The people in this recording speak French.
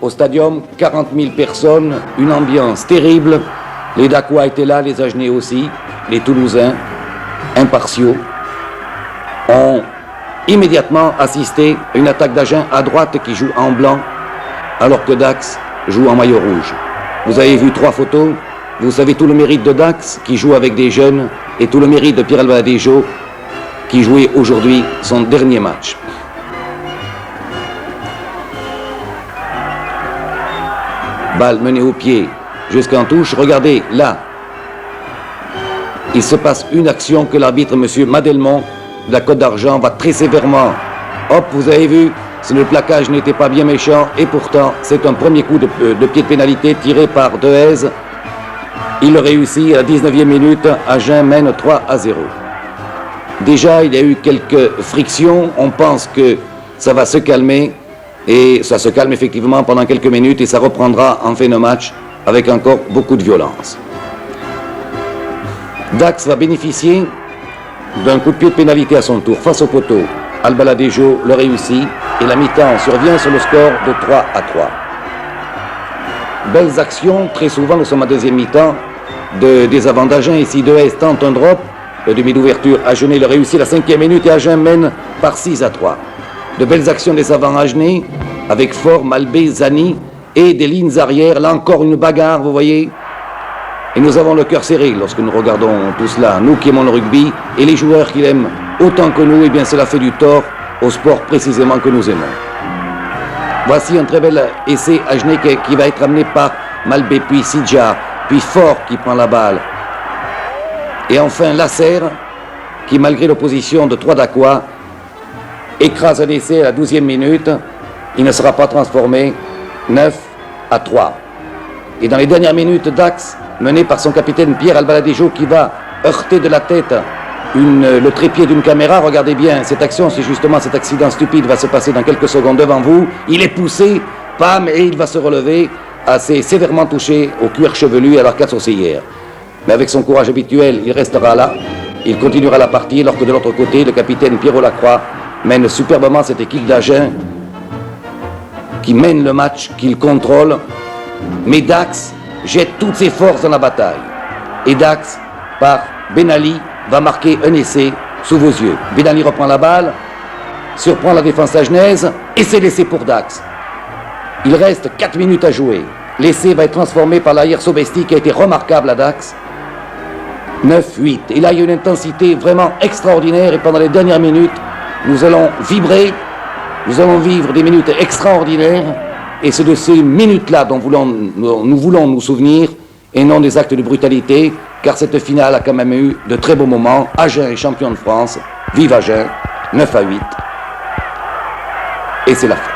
au stadium, 40 000 personnes, une ambiance terrible. Les Dacquois étaient là, les Agenais aussi, les Toulousains, impartiaux, ont immédiatement assisté à une attaque d'Agen à droite qui joue en blanc, alors que Dax joue en maillot rouge. Vous avez vu 3 photos, vous savez tout le mérite de Dax, qui joue avec des jeunes, et tout le mérite de Pierre Albaladejo, qui jouait aujourd'hui son dernier match. Balle menée au pied jusqu'en touche. Regardez, là, il se passe une action que l'arbitre, M. Madelmont, de la Côte d'Argent, va très sévèrement. Hop, vous avez vu, le plaquage n'était pas bien méchant, et pourtant, c'est un premier coup de pied de pénalité tiré par Dehaze. Il le réussit à la 19e minute. Agen mène 3-0. Déjà, il y a eu quelques frictions. On pense que ça va se calmer. Et ça se calme effectivement pendant quelques minutes et ça reprendra en fin de match avec encore beaucoup de violence. Dax va bénéficier d'un coup de pied de pénalité à son tour face au poteau. Albaladejo le réussit et la mi-temps survient sur le score de 3-3. Belles actions, très souvent nous sommes à deuxième mi-temps, des avants d'Agen. Ici Dehaze tente un drop, le demi d'ouverture Agenais le réussit à la 5e minute et Agen mène par 6-3. De belles actions des avants agenais avec Faure, Malbé, Zani et des lignes arrière. Là encore une bagarre, vous voyez. Et nous avons le cœur serré lorsque nous regardons tout cela. Nous qui aimons le rugby et les joueurs qui l'aiment autant que nous, eh bien cela fait du tort au sport précisément que nous aimons. Voici un très bel essai agenais qui va être amené par Malbé, puis Sidja, puis Faure qui prend la balle. Et enfin Lasser qui, malgré l'opposition de 3 Dacquois, écrase un essai à la 12e minute. Il ne sera pas transformé. 9-3. Et dans les dernières minutes, Dax, mené par son capitaine Pierre Albaladejo, qui va heurter de la tête le trépied d'une caméra. Regardez bien, cette action, c'est justement cet accident stupide va se passer dans quelques secondes devant vous. Il est poussé, pam, et il va se relever, assez sévèrement touché au cuir chevelu et à l'arcade sourcilière. Mais avec son courage habituel, il restera là. Il continuera la partie, alors que de l'autre côté, le capitaine Pierrot Lacroix mène superbement cette équipe d'Agen qui mène le match, qu'il contrôle. Mais Dax jette toutes ses forces dans la bataille. Et Dax, par Benali, va marquer un essai sous vos yeux. Benali reprend la balle, surprend la défense agenaise et c'est l'essai pour Dax. Il reste 4 minutes à jouer. L'essai va être transformé par l'arrière Sobesti qui a été remarquable à Dax. 9-8. Et là, il y a une intensité vraiment extraordinaire et pendant les dernières minutes, nous allons vibrer, nous allons vivre des minutes extraordinaires et c'est de ces minutes-là dont nous voulons nous souvenir et non des actes de brutalité, car cette finale a quand même eu de très beaux moments. Agen est champion de France, vive Agen, 9-8, et c'est la fin.